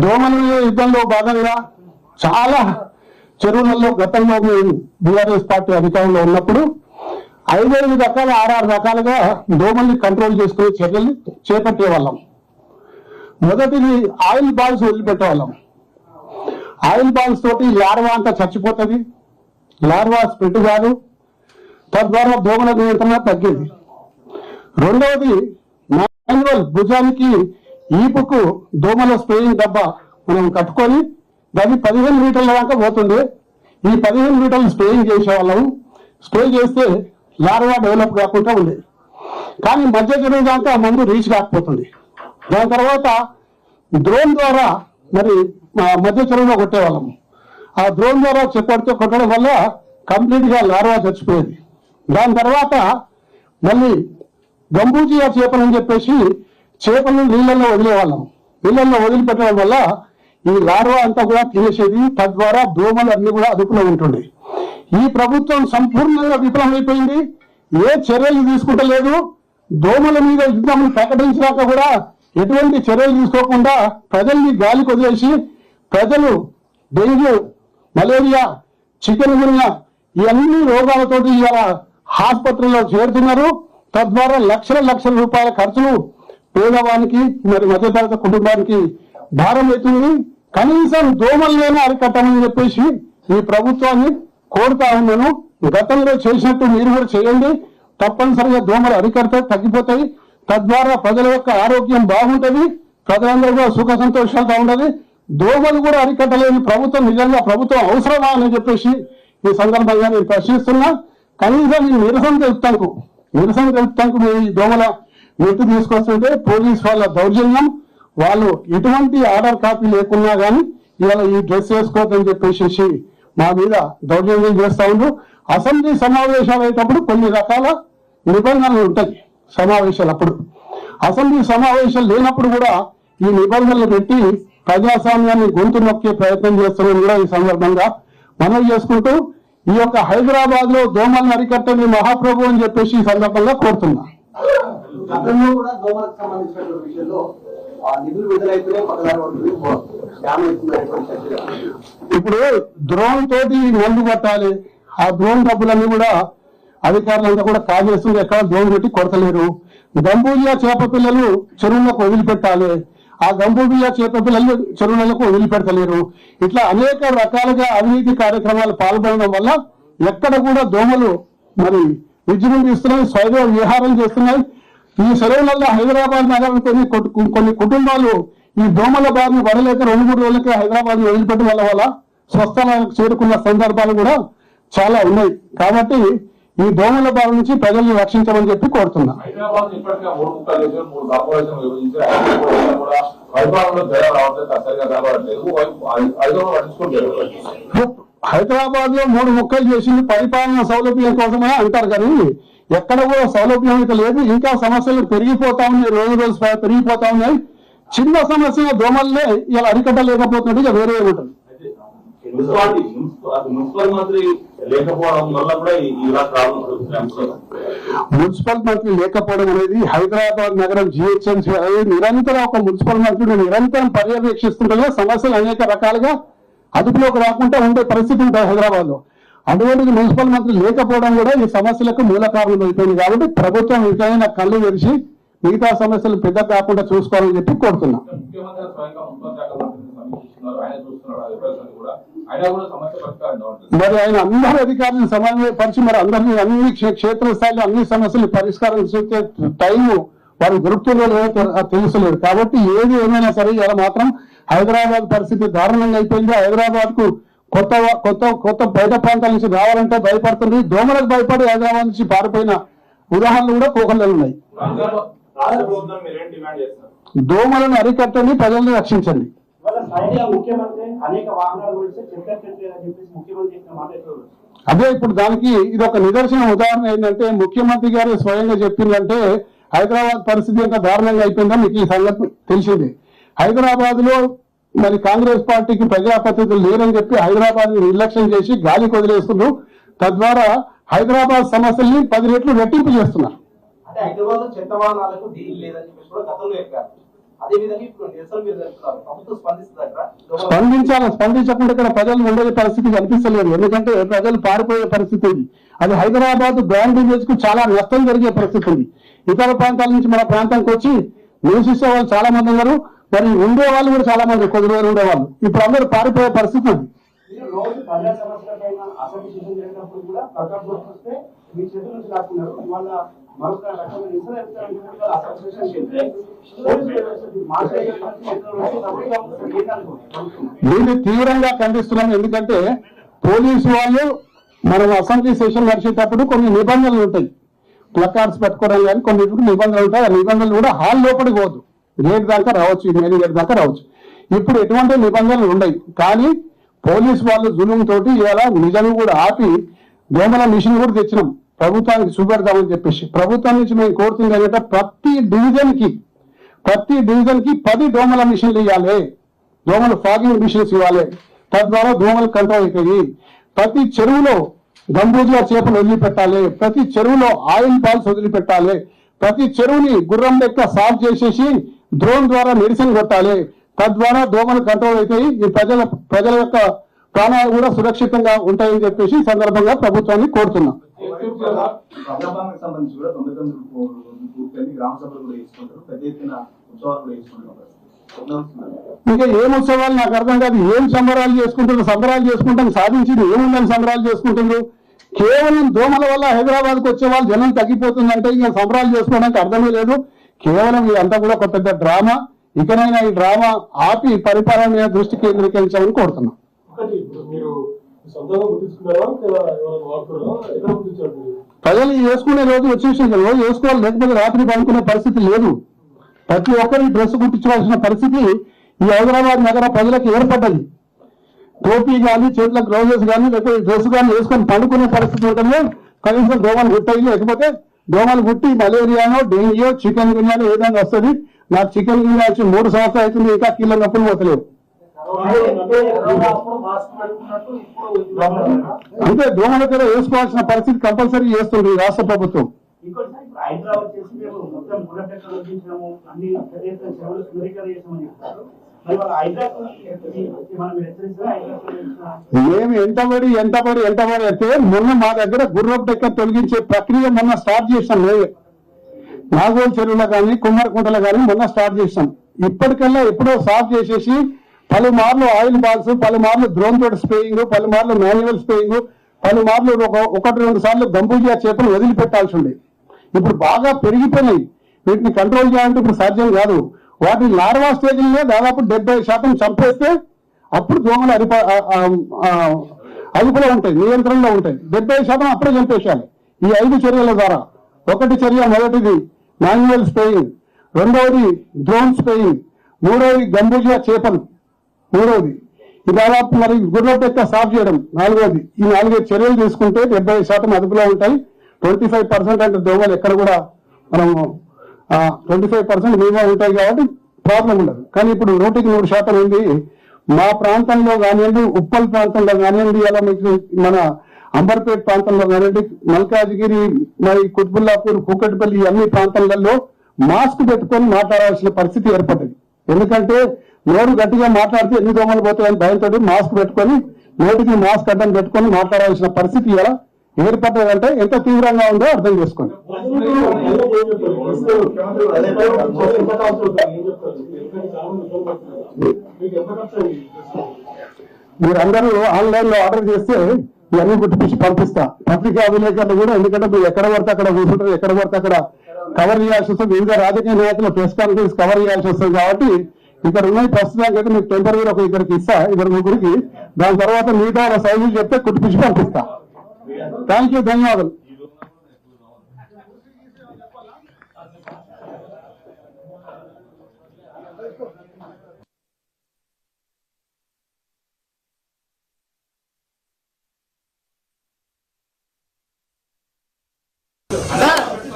దోమల యుద్ధంలో భాగంగా చాలా చెరువులలో గతంలో మేము బీఆర్ఎస్ పార్టీ అధికారంలో ఉన్నప్పుడు 5 రకాల 6 రకాలుగా దోమల్ని కంట్రోల్ చేసుకునే చర్యలు చేపట్టే వాళ్ళం. మొదటిది ఆయిల్ బాల్స్ వదిలిపెట్టేవాళ్ళం. ఆయిల్ బాల్స్ తోటి లార్వా అంతా చచ్చిపోతుంది, లార్వా స్ప్రెడ్ కాదు, తద్వారా దోమల నియంత్రణ తగ్గేది. రెండవది మాన్యువల్ భుజానికి ఈపుకు దోమల స్ప్రేయింగ్ డబ్బా మనం కట్టుకొని దాన్ని 15 మీటర్ల దాకా పోతుంది. ఈ 15 మీటర్లు స్ప్రేయింగ్ చేసేవాళ్ళం. స్ప్రే చేస్తే లార్వా డెవలప్ కాకుండా ఉండేది. కానీ మధ్య చెరువు దాకా మందు రీచ్ కాకపోతుంది. దాని తర్వాత డ్రోన్ ద్వారా మరి మధ్య చెరువులో కొట్టేవాళ్ళము. ఆ డ్రోన్ ద్వారా కొట్టడం వల్ల కంప్లీట్ గా లార్వా చచ్చిపోయేది. దాని తర్వాత మళ్ళీ గంబూజియా చేపలని చెప్పేసి చేపలను నీళ్ళల్లో వదిలేవాళ్ళం. నీళ్ళల్లో వదిలిపెట్టడం వల్ల ఈ లార్వా అంతా కూడా తినేసేది. తద్వారా దోమలు అన్ని కూడా అదుపులో ఉంటుండే. ఈ ప్రభుత్వం సంపూర్ణంగా విఫలమైపోయింది. ఏ చర్యలు తీసుకుంటలేదు. దోమల మీద యుద్ధం ప్రకటించాక కూడా ఎటువంటి చర్యలు తీసుకోకుండా ప్రజల్ని గాలికి వదిలేసి ప్రజలు డెంగ్యూ, మలేరియా, చికెన్ గున్యా ఈ అన్ని రోగాలతోటి ఇవాళ ఆసుపత్రుల్లో చేరుతున్నారు. తద్వారా లక్షల రూపాయల ఖర్చులు పేదవానికి మరి మధ్యతరగతి కుటుంబానికి భారం అవుతుంది. కనీసం దోమలైనా అరికట్టమని చెప్పేసి ఈ ప్రభుత్వాన్ని కోరుతా ఉన్నాను. గతంలో చేసినట్టు మీరు కూడా చేయండి. తప్పనిసరిగా దోమలు అరికడితే తగ్గిపోతాయి. తద్వారా ప్రజల యొక్క ఆరోగ్యం బాగుంటుంది. ప్రజలందరూ కూడా సుఖ సంతోషాలతో ఉండదు. దోమలు కూడా అరికట్టలేని ప్రభుత్వం నిజంగా ప్రభుత్వం అవసరమా అని చెప్పేసి ఈ సందర్భంగా నేను ప్రశ్నిస్తున్నా. కనీసం ఈ నిరసన తెలుపుతాను మీ దోమల నెట్టు తీసుకొస్తుంటే పోలీస్ వాళ్ళ దౌర్జన్యం, వాళ్ళు ఎటువంటి ఆర్డర్ కాపీ లేకున్నా కానీ ఇవాళ ఈ డ్రెస్ వేసుకోవద్దని చెప్పేసి మా మీద దౌర్జన్యం చేస్తా ఉండ్రు. అసెంబ్లీ సమావేశాలు అయ్యేటప్పుడు కొన్ని రకాల నిబంధనలు ఉంటాయి సమావేశాలు. అప్పుడు అసెంబ్లీ సమావేశాలు లేనప్పుడు కూడా ఈ నిబంధనలు పెట్టి ప్రజాస్వామ్యాన్ని గొంతు నొక్కే ప్రయత్నం చేస్తున్నాం కూడా ఈ సందర్భంగా మనవి చేసుకుంటూ ఈ యొక్క హైదరాబాద్ లో దోమలను అరికట్టని మహాప్రభు అని చెప్పేసి ఈ సందర్భంగా కోరుతున్నా. ఇప్పుడు డ్రోన్ తోటి మందు పట్టాలి. ఆ డ్రోన్ డబ్బులన్నీ కూడా అధికారులంతా కూడా కాజేస్తుంది. ఎక్కడ డ్రోన్ పెట్టి కొడతలేరు. గంబూజియా చేప పిల్లలు చెరువులకు వదిలిపెట్టాలి. ఆ గంబూజియా చేప పిల్లలు చెరువులకు వదిలిపెడతలేరు. ఇట్లా అనేక రకాలుగా అవినీతి కార్యక్రమాలు పాల్గొనడం వల్ల ఎక్కడ కూడా దోమలు మరి విజృంభిస్తున్నాయి, స్వైర విహారం చేస్తున్నాయి. ఈ సెలవులలో హైదరాబాద్ నగరంతో కొన్ని కుటుంబాలు ఈ దోమల బారిన పడలేక 2-3 రోజులకే హైదరాబాద్ వదిలిపెట్టడం వల్ల స్వస్థలాలకు చేరుకున్న సందర్భాలు కూడా చాలా ఉన్నాయి. కాబట్టి ఈ దోమల బారి నుంచి ప్రజల్ని రక్షించమని చెప్పి కోరుతున్నా. హైదరాబాద్ లో 3 ముక్కలు చేసింది పరిపాలన సౌలభ్యం కోసమే అంటారు కానీ ఎక్కడ కూడా సౌలభ్యం అయితే లేదు. ఇంకా సమస్యలు పెరిగిపోతా ఉన్నాయి, రోజు పెరిగిపోతా ఉన్నాయి. చిన్న సమస్య దోమల్నే ఇలా అరికట్టలేకపోతున్నట్టు ఇక వేరే ఉంటుంది. మున్సిపల్ మంత్రి లేకపోవడం అనేది హైదరాబాద్ నగరం జిహెచ్ఎంసీ నిరంతరం ఒక మున్సిపల్ మంత్రిని నిరంతరం పర్యవేక్షిస్తుంటే సమస్యలు అనేక రకాలుగా అదుపులోకి రాకుండా ఉండే పరిస్థితి ఉంటుంది హైదరాబాద్ లో. అటువంటిది మున్సిపల్ మంత్రి లేకపోవడం కూడా ఈ సమస్యలకు మూల కారణం అయిపోయింది. కాబట్టి ప్రభుత్వం ఇంకైనా కళ్ళు తెరిచి మిగతా సమస్యలు పెద్ద కాకుండా చూసుకోవాలని చెప్పి కోరుతున్నా. మరి ఆయన అందరి అధికారులను సమన్వయపరిచి మరి అందరినీ అన్ని క్షేత్రస్థాయిలో అన్ని సమస్యలు పరిష్కారం చేసే టైము వారు దొరుకుతుందో లేదో తెలుసలేదు. కాబట్టి ఏది ఏమైనా సరే ఇలా మాత్రం హైదరాబాద్ పరిస్థితి దారుణంగా అయిపోయింది. హైదరాబాద్ కు కొత్త బయట ప్రాంతాల నుంచి రావాలంటే భయపడుతుంది. దోమలకు భయపడి హైదరాబాద్ నుంచి పారిపోయిన ఉదాహరణలు కూడా కోకల్లో ఉన్నాయి. దోమలను అరికట్టండి, ప్రజలను రక్షించండి. అదే ఇప్పుడు దానికి ఇది ఒక నిదర్శన ఉదాహరణ ఏంటంటే ముఖ్యమంత్రి గారు స్వయంగా చెప్పిందంటే హైదరాబాద్ పరిస్థితి ఎంత దారుణంగా అయిపోయిందో మీకు ఈ సంగతి తెలిసింది. హైదరాబాద్ లో మరి కాంగ్రెస్ పార్టీకి ప్రజాప్రతినిధులు లేరని చెప్పి హైదరాబాద్ నిర్లక్ష్యం చేసి గాలికి వదిలేస్తున్నారు. తద్వారా హైదరాబాద్ సమస్యల్ని 10 రెట్లు రెట్టింపు చేస్తున్నారు. స్పందించకుండా ఇక్కడ ప్రజలు ఉండే పరిస్థితి కనిపిస్తలేదు. ఎందుకంటే ప్రజలు పారిపోయే పరిస్థితి ఉంది. అది హైదరాబాద్ బ్రాండ్ ఇమేజ్ కు చాలా నష్టం జరిగే పరిస్థితి ఉంది. ఇతర ప్రాంతాల నుంచి మన ప్రాంతానికి వచ్చి నివసించే వాళ్ళు చాలా మంది ఉన్నారు. మరి ఉండే వాళ్ళు కూడా చాలా మంది కొద్ది రోజులు ఉండేవాళ్ళు. ఇప్పుడు అందరూ పారిపోయే పరిస్థితి ఉంది. దీన్ని తీవ్రంగా ఖండిస్తున్నాం. ఎందుకంటే పోలీసు వాళ్ళు మనం అసెంబ్లీ సెషన్ నడిచేటప్పుడు కొన్ని నిబంధనలు ఉంటాయి. ప్లకార్డ్స్ పెట్టుకోవడం కానీ కొన్ని నిబంధనలు ఉంటాయి. ఆ నిబంధనలు కూడా హాల్ లోపలికి పోదు, గేట్ దాకా రావచ్చు, మెయిన్ గేట్ దాకా రావచ్చు. ఇప్పుడు ఎటువంటి నిబంధనలు ఉన్నాయి. కానీ పోలీసు వాళ్ళు జులుం తోటి ఇవాళ నిజంగా కూడా ఆపి దోమల మిషన్ కూడా తెచ్చినాం, ప్రభుత్వానికి చూపెడతామని చెప్పేసి. ప్రభుత్వం నుంచి మేము కోరుతుంది ఏంటంటే ప్రతి డివిజన్ కి 10 దోమల మిషన్లు ఇవ్వాలి, దోమల ఫాగింగ్ మిషన్స్ ఇవ్వాలి. తద్వారా దోమలు కంట్రోల్ అవుతాయి. ప్రతి చెరువులో గంబూజా చేపలు వదిలిపెట్టాలి, ప్రతి చెరువులో ఆయిల్ బాల్స్ వదిలిపెట్టాలి, ప్రతి చెరువుని గుర్రం లెక్క సాఫ్ చేసేసి డ్రోన్ ద్వారా మెడిసిన్ కొట్టాలి. తద్వారా దోమలు కంట్రోల్ అవుతాయి. ఈ ప్రజల యొక్క ప్రాణాలు కూడా సురక్షితంగా ఉంటాయని చెప్పేసి సందర్భంగా ప్రభుత్వాన్ని కోరుతున్నాం. ఇంకా ఏం ఉత్సవాలు నాకు అర్థం కాదు. ఏం సంబరాలు చేసుకుంటాం, సాధించింది ఏముందని సంబరాలు చేసుకుంటున్నారు. కేవలం దోమల వల్ల హైదరాబాద్ కు వచ్చే వాళ్ళు జనం తగ్గిపోతుందంటే ఇంకా సంబరాలు చేసుకోవడానికి అర్థమే లేదు. కేవలం ఇదంతా కూడా ఒక పెద్ద డ్రామా. ఇకనైనా ఈ డ్రామా ఆపి పరిపాలన మీద దృష్టి కేంద్రీకరించామని కోరుతున్నాం. ప్రజలు వేసుకునే రోజు వచ్చేసింది, రోజు వేసుకోవాలి, లేకపోతే రాత్రి పడుకునే పరిస్థితి లేదు. ప్రతి ఒక్కరికి డ్రెస్ కుట్టించవలసిన పరిస్థితి ఈ హైదరాబాద్ నగర ప్రజలకు ఏర్పడ్డది. టోపీ కానీ, చేతులకు గ్లౌజెస్ కానీ, లేకపోతే డ్రెస్ కానీ వేసుకొని పండుకునే పరిస్థితి ఉంటుంది. కనీసం దోమలు గుట్టాయి, లేకపోతే దోమలు గుట్టి మలేరియానో, డెంగ్యూ, చికెన్ గున్యానో ఏదైనా వస్తుంది. నాకు చికెన్ గున్యా వచ్చి 3 సంవత్సరాలు అవుతుంది, ఇంకా కీళ్ళ నొప్పులు పోతలేవు. అంటే దోమల దగ్గర వేసుకోవాల్సిన పరిస్థితి కంపల్సరీ చేస్తుంది రాష్ట్ర ప్రభుత్వం. మేము ఎంతబడి అయితే మొన్న మా దగ్గర గుర్రపు డెక్క తొలగించే ప్రక్రియ మొన్న స్టార్ట్ చేశాం. నాగోల్ చెరువులో కానీ, కుమ్మరకుంటలో కానీ మొన్న స్టార్ట్ చేశాం. ఇప్పటికల్లా ఎప్పుడో సాఫ్ చేసేసి పలుమార్లు ఆయిల్ బాల్స్, పలుమార్లు డ్రోన్ తోటి స్ప్రేయింగ్, పలుమార్లు మాన్యువల్ స్ప్రేయింగ్, పలుమార్లు 1-2 సార్లు గంబూజియా చేపలు వదిలిపెట్టాల్సి ఉండే. ఇప్పుడు బాగా పెరిగిపోయినాయి. వీటిని కంట్రోల్ చేయాలంటే ఇప్పుడు సాధ్యం కాదు. వాటి లార్వా స్టేజ్లో దాదాపు 70% చంపేస్తే అప్పుడు దోమలు అదుపులో ఉంటాయి, నియంత్రణలో ఉంటాయి. 70% అప్పుడే చంపేశాలి ఈ 5 చర్యల ద్వారా. ఒకటి చర్య, మొదటిది మాన్యువల్ స్ప్రేయింగ్, రెండవది డ్రోన్ స్ప్రేయింగ్, మూడవది గంబూజియా చేపలు, మూడవది ఈ దాదాపు మరి గుర్రపు డెక్క సాఫ్ చేయడం, నాలుగవది. ఈ 4 చర్యలు తీసుకుంటే 70% అదుపులో ఉంటాయి. 25% అంటే దోమలు ఎక్కడ కూడా మనం 25% మీవా ఉంటాయి కాబట్టి ప్రాబ్లం ఉండదు. కానీ ఇప్పుడు 100% ఉంది. మా ప్రాంతంలో కానివ్వండి, ఉప్పల్ ప్రాంతంలో కానివ్వండి, అలా మీకు మన అంబర్పేట్ ప్రాంతంలో కానివ్వండి, మల్కాజ్గిరి, మరి కుత్బుల్లాపూర్, కూకట్పల్లి అన్ని ప్రాంతాలలో మాస్క్ పెట్టుకొని మాట్లాడాల్సిన పరిస్థితి ఏర్పడ్డది. ఎందుకంటే నోరు గట్టిగా మాట్లాడితే ఎన్ని దోమలు పోతాయని భయంతో మాస్క్ పెట్టుకొని, నోటికి మాస్క్ అడ్డం పెట్టుకొని మాట్లాడాల్సిన పరిస్థితి ఎలా ఏర్పడ్డదంటే ఎంత తీవ్రంగా ఉందో అర్థం చేసుకోండి. మీరందరూ ఆన్లైన్ లో ఆర్డర్ చేస్తే ఇవన్నీ గుర్తిపించి పంపిస్తా. పత్రికా విలేకరులు కూడా, ఎందుకంటే మీరు ఎక్కడ పడితే అక్కడ కూర్చుంటారు, ఎక్కడ పడితే అక్కడ కవర్ చేయాల్సి వస్తుంది. వివిధ రాజకీయ నాయకుల ప్రెస్ కాన్ఫరెన్స్ కవర్ చేయాల్సి వస్తుంది. కాబట్టి ఇక్కడ ఉన్నాయి ప్రస్తుతానికి అయితే మీకు టెంపరీ ఒక ఇద్దరికి ఇస్తా, 2-3. దాని తర్వాత మిగతా సైజులు చెప్తే కుట్టిపించి పంపిస్తా. థ్యాంక్ యూ, ధన్యవాదాలు.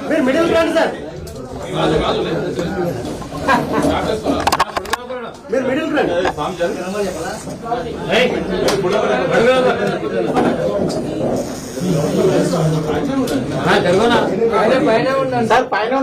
మీరు మిడిల్ రండి సార్, మీరు మిడిల్ రండి. పైన ఉండండి సార్, పైన